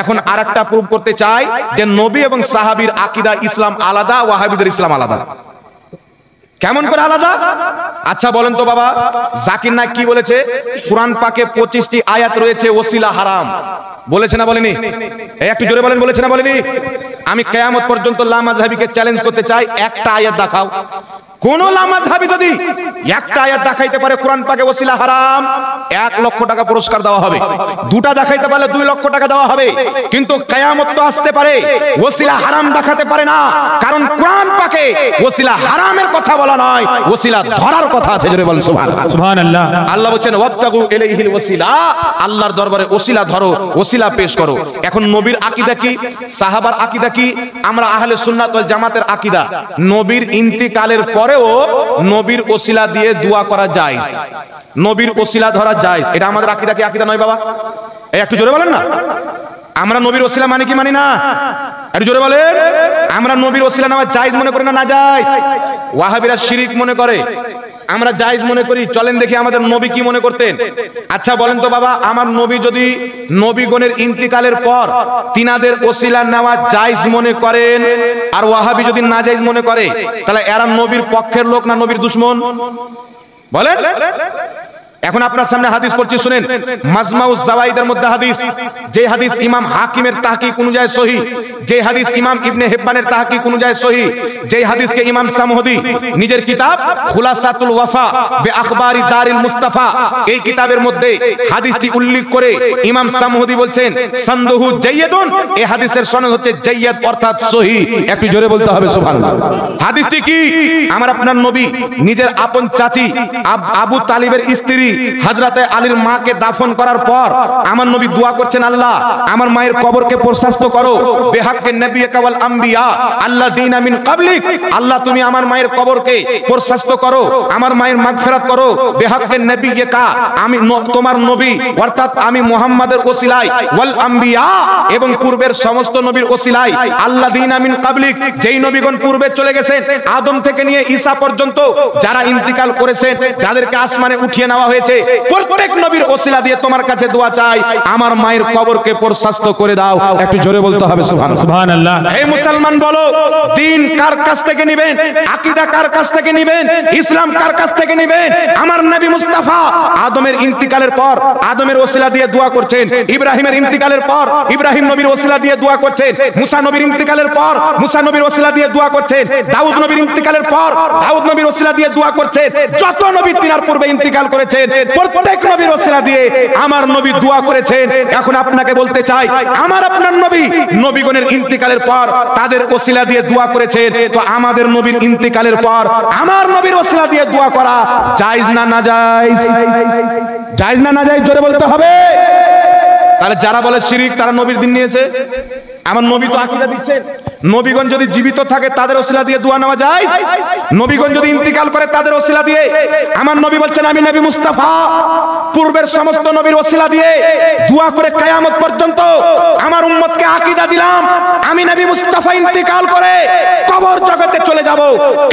এখন আরেকটা প্রুফ করতে চাই যে নবী এবং সাহাবীর আকীদা ইসলাম আলাদা, ওয়াহাবিদের ইসলাম আলাদা। কেমন করে আলাদা? আচ্ছা বলেন তো বাবা, জাকির নায়েক কি বলেছে? কোরআন পাকে 25টি আয়াত রয়েছে ওসিলা হারাম, বলেছে না বলেনি? একটু জোরে বলেন, বলেছে না বলেনি? আমি কিয়ামত পর্যন্ত লামাযহাবিকে চ্যালেঞ্জ করতে চাই, একটা আয়াত দেখাও। কোন লামাযহাবি যদি একটা আয়াত দেখাইতে পারে কোরআন পাকে ওসিলা হারাম, 1 লক্ষ টাকা পুরস্কার দেওয়া হবে। দুটা দেখাইতে পারলে 2 লক্ষ টাকা দেওয়া হবে। কিন্তু কিয়ামত তো আসতে পারে, ওসিলা হারাম দেখাতে পারে না, কারণ কোরআন পাকে ওসিলা হারামের কথা বলা নয়, ওসিলা ধরার কথা আছে। জোরে বলেন সুবহানাল্লাহ। সুবহানাল্লাহ। আল্লাহ বলেন ওয়াবতাগু ইলাইহিল ওসিলা, আল্লাহর দরবারে ওসিলা ধরো, ওসিলা পেশ করো। এখন নবীর আকীদা কি, সাহাবার আকীদা কি? আমরা আহলে সুন্নাত ওয়াল জামাতের আকীদা, নবীর ইন্তিকালের পরেও নবীর ওসিলা দিয়ে দোয়া করা জায়েজ, নবীর ওসিলা ধরা জায়েজ। এটা আমাদের আকীদা কি আকীদা নয় বাবা? একটু জোরে বলেন না। আমরা নবীর ওসিলা মানি কি মানি না? একটু জোরে বলেন। আমরা নবীর ওসিলা নেওয়া জায়েজ মনে করি না না জায়েজ? ওয়াহাবিরা শিরিক মনে করে, আমরা জায়েজ মনে করি। চলেন দেখি আমাদের নবী কি মনে করতেন। আচ্ছা বলেন তো বাবা, আমার নবী যদি নবীগণের ইন্তিকালের পর তিনাদের ওসিলা নেওয়া জায়েজ মনে করেন, আর ওয়াহাবি যদি না জায়েজ মনে করে, তাহলে এরা নবীর পক্ষের লোক না নবীর দুশমন? বলেন। এখন আপনার সামনে হাদিস পড়ছি, শুনেন। মাজমাউজ জাওয়াইদের মধ্যে হাদিস, যে হাদিস ইমাম হাকিমের তাহকিক অনুযায়ী সহিহ, যে হাদিস ইমাম ইবনে হিব্বানের তাহকিক অনুযায়ী সহিহ, যে হাদিসকে ইমাম সামহদি নিজের কিতাব খুলাসাতুল ওয়াফা বে আখবারি দারিল মুস্তাফা এই কিতাবের মধ্যে হাদিসটি উল্লেখ করে ইমাম সামহদি বলছেন সানদুহু জাইয়্যিদুন, এই হাদিসের সনদ হচ্ছে জাইয়্যিদ অর্থাৎ সহিহ। একটু জোরে বলতে হবে সুবহানাল্লাহ। হাদিসটি কি? আমার আপনার নবী নিজের আপন চাচী আবু তালিবের স্ত্রী হযরতে আলীর মাকে দাফন করার পর আমার নবী দোয়া করছেন, আল্লাহ আমার মায়ের কবরকে প্রশস্ত করো, বিহাক্কে নবিয়্যিকা ওয়াল আম্বিয়া আল্লাযীনা মিন ক্বাবলিক, আল্লাহ তুমি আমার মায়ের কবরকে প্রশস্ত করো, আমার মায়ের মাগফিরাত করো, বিহাক্কে নবিয়্যিকা, আমি তোমার নবী অর্থাৎ আমি মুহাম্মাদের ওসিলায়, ওয়াল আম্বিয়া এবং পূর্বের সমস্ত নবীর ওসিলায়, আল্লাযীনা মিন ক্বাবলিক, যেই নবীগণ পূর্বে চলে গেছেন, আদম থেকে নিয়ে ঈসা পর্যন্ত যারা ইন্তিকাল করেছেন, যাদেরকে আসমানে উঠিয়ে নেওয়া হয়েছে, প্রত্যেক নবীর ওসিলা দিয়ে তোমার কাছে দোয়া চাই, আমার মায়ের কবরকে প্রশস্ত করে দাও। একটু জোরে বলতে হবে সুবহানাল্লাহ। হে মুসলমান বলো, দ্বীন কার কাছ থেকে নেবেন? আকীদা কার কাছ থেকে নেবেন? ইসলাম কার কাছ থেকে নেবেন? আমার নবী মুস্তাফা আদমের ইন্তিকালের পর আদমের ওসিলা দিয়ে দোয়া করছেন, ইব্রাহিমের ইন্তিকালের পর ইব্রাহিম নবীর ওসিলা দিয়ে দোয়া করছেন, মুসা নবীর ইন্তিকালের পর মুসা নবীর ওসিলা দিয়ে দোয়া করছেন, দাউদ নবীর ইন্তিকালের পর দাউদ নবীর ওসিলা দিয়ে দোয়া করছেন, যত নবী তিনার পূর্বে ইন্তিকাল করেছেন প্রত্যেক নবীর ওসিলা দিয়ে আমার নবী দোয়া করেছেন। এখন আপনাকে বলতে চাই, আমার আপনার নবী নবীগণের ইন্তিকালের পর তাদের ওসিলা দিয়ে দোয়া করেছেন, তো আমাদের নবীর ইন্তিকালের পর আমার নবীর ওসিলা দিয়ে দোয়া করা জায়েজ না না জায়েজ? জায়েজ না না জায়েজ? জোরে বলতে হবে। তাহলে যারা বলে শিরিক তারা নবীর দিন নিয়েছে। আমার নবী তো আকীদা দিচ্ছেন, নবীগণ যদি জীবিত থাকে তাদের ওসিলা দিয়ে দোয়া নেওয়া যায়, নবীগণ যদি ইন্তিকাল করে তাদের ওসিলা দিয়ে, আমার নবী বলছেন আমি নবী মুস্তাফা পূর্বের সমস্ত নবীর ওসিলা দিয়ে দোয়া করে কিয়ামত পর্যন্ত আমার উম্মতকে আকীদা দিলাম, আমি নবী মুস্তাফা ইন্তিকাল করে কবর জগতে চলে যাব,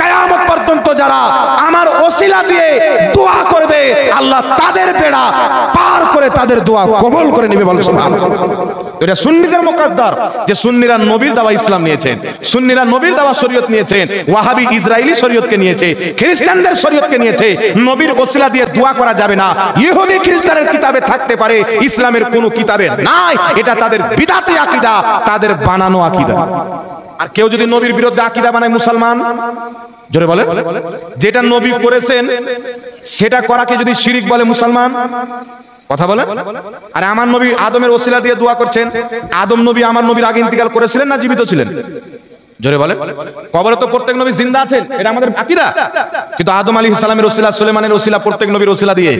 কিয়ামত পর্যন্ত যারা আমার ওসিলা দিয়ে দোয়া করবে আল্লাহ তাদের বেড়া পার করে তাদের দোয়া কবুল করে নেবে। বল সুবহানাল্লাহ। এটা সুন্নিদের মুকদ্দর যে সুন্নিরা নবীর দাওয়া ইসলাম নিয়েছেন, সুন্নিরা নবীর দাওয়া শরীয়ত নিয়েছেন, ওয়াহাবি ইসরাইলি শরীয়তকে নিয়েছে, খ্রিস্টানদের শরীয়তকে নিয়েছে। নবীর ওসিলা দিয়ে দোয়া করা যাবে না, ইহুদি খ্রিস্টানের কিতাবে থাকতে পারে, ইসলামের কোনো কিতাবে নাই। এটা তাদের বিদআতি আকীদা, তাদের বানানো আকীদা। আর কেউ যদি নবীর বিরুদ্ধে আকীদা বানায় মুসলমান, জোরে বলেন, যেটা নবী করেছেন সেটা করাকে যদি শিরিক বলে মুসলমান, কথা বলেন। আরে আমার নবী আদমের ওসিলা দিয়ে দোয়া করছেন, আদম নবী আমার নবীর আগে ইন্তিকাল করেছিলেন না জীবিত ছিলেন? জোরে বলেন। কবরে তো প্রত্যেক নবী জিন্দা আছেন, এটা আমাদের আকীদা। কিন্তু আদম আলাইহিস সালামের ওসিলা, সুলেমানের ওসিলা, প্রত্যেক নবীর ওসিলা দিয়ে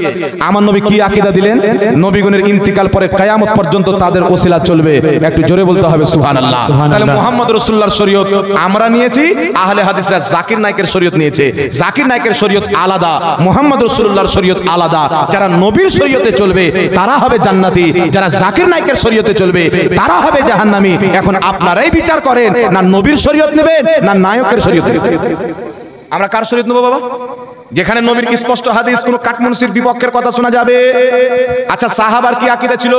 আমার নবী কি আকীদা দিলেন? নবীগণের ইন্তিকাল পরে কিয়ামত পর্যন্ত তাদের ওসিলা চলবে। একটু জোরে বলতে হবে সুবহানাল্লাহ। তাহলে মুহাম্মদ রাসূলুল্লাহর শরীয়ত আমরা নিয়েছি, আহলে হাদিসরা জাকির নায়েকের শরীয়ত নিয়েছে। জাকির নায়েকের শরীয়ত আলাদা, মুহাম্মদ রাসূলুল্লাহর শরীয়ত আলাদা। যারা নবীর শরীয়তে চলবে তারা হবে জান্নাতি, যারা জাকির নায়েকের শরীয়তে চলবে তারা হবে জাহান্নামী। এখন আপনারাই বিচার করেন, না নবীর শরীয়ত নেবেন না নায়কের শরীয়ত নেবেন? আমরা কার শরীয়ত নেব বাবা? যেখানে নবীর স্পষ্ট হাদিস, কোন কাটমুনসির বিপক্ষের কথা শোনা যাবে। আচ্ছা সাহাবার কি আকীদা ছিল?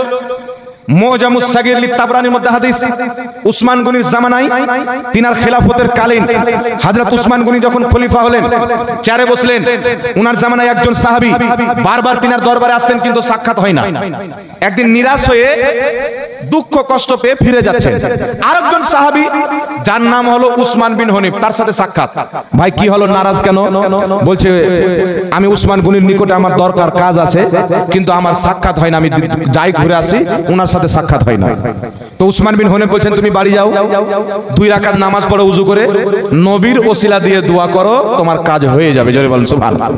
মুজামুস সাগীর লিতাবরানির মধ্যে হাদিস, উসমান গনির জামানায় তিনার খেলাফতের কালীন হযরত উসমান গনি যখন খলিফা হলেন, চেয়ারে বসলেন, উনার জামানায় একজন সাহাবী বারবার তিনার দরবারে আসছেন কিন্তু সাক্ষাৎ হয় না। একদিন নিরাশ হয়ে দুঃখ কষ্ট পেয়ে ফিরে যাচ্ছেন। আরেকজন সাহাবী যার নাম হলো উসমান বিন হনিফ, তার সাথে সাক্ষাৎ। ভাই কি হলো, নারাজ কেন? বলছে আমি উসমান গনির নিকটে আমার দরকার কাজ আছে কিন্তু আমার সাক্ষাৎ হয় না, আমি যাই ঘুরে আসি, উনার সাথে সাক্ষাৎ হয় না। তো উসমান বিন হনিফ বলছেন তুমি বাড়ি যাও, 2 রাকাত নামাজ পড়ো ওযু করে, নবীর ওসিলা দিয়ে দোয়া করো, তোমার কাজ হয়ে যাবে। জোরে বলেন সুবহানাল্লাহ।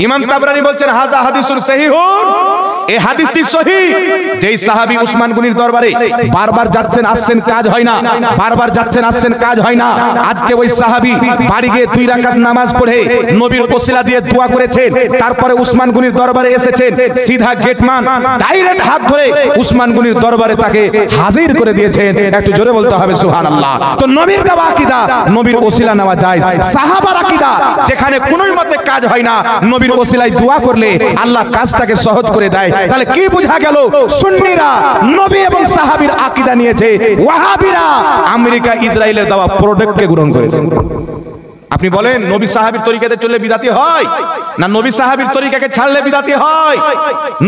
ইমাম তাবরানী বলছেন হাযা হাদিসুন সহিহুন, এই হাদিসটি সহিহ। যেই সাহাবী উসমান গনির দরবারে বারবার যাচ্ছেন আসছেন কাজ হয় না, বারবার যাচ্ছেন আসছেন কাজ হয় না, আজকে ওই সাহাবী বাড়ি গিয়ে 2 রাকাত নামাজ পড়ে নবীর ওসিলা দিয়ে দোয়া করেছেন, তারপরে উসমান গনির দরবারে এসেছেন, সিধা গেটম্যান ডাইরেক্ট হাত ধরে উসমান গনির দরবারে তাকে হাজির করে দিয়েছেন। একটু জোরে বলতে হবে সুবহানাল্লাহ। তো নবীর দেওয়া আকীদা, নবীর ওসিলা নেওয়া যায়। সাহাবার আকীদা, যেখানে কোনোই মতে কাজ হয় না, নবীর ওসিলায় দোয়া করলে আল্লাহ কাজটাকে সহজ করে দেয়। তাহলে কি বোঝা গেল? সুন্নিরা নবী এবং সাহাবীর আকীদা নিয়েছে, ওয়াহাবীরা আমেরিকা ইসরায়েলের দেওয়া প্রোডাক্টকে গ্রহণ করেছে। আপনি বলেন নবী সাহাবীর তরিকাতে চললে বিদাতি হয় না নবী সাহাবীর তরিকাকে ছাড়লে বিদাতি হয়?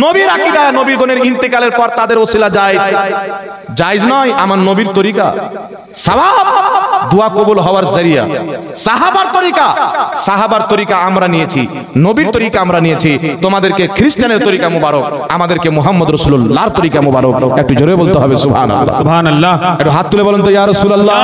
নবীর আকীদা, নবীগণের ইন্তেকালের পর তাদের ওসিলা জায়েজ, জায়েজ নয়। আমার নবীর তরিকা সওয়াব, দোয়া কবুল হওয়ার জরিয়া। সাহাবার তরিকা আমরা নিয়েছি, নবীর তরিকা আমরা নিয়েছি। তোমাদেরকে খ্রিস্টানের তরিকা মুবারক, আমাদেরকে মুহাম্মদ রাসূলুল্লাহর তরিকা মুবারক। একটু জোরে বলতে হবে সুবহানাল্লাহ। সুবহানাল্লাহ। একটু হাত তুলে বলেন তো ইয়া রাসূলুল্লাহ।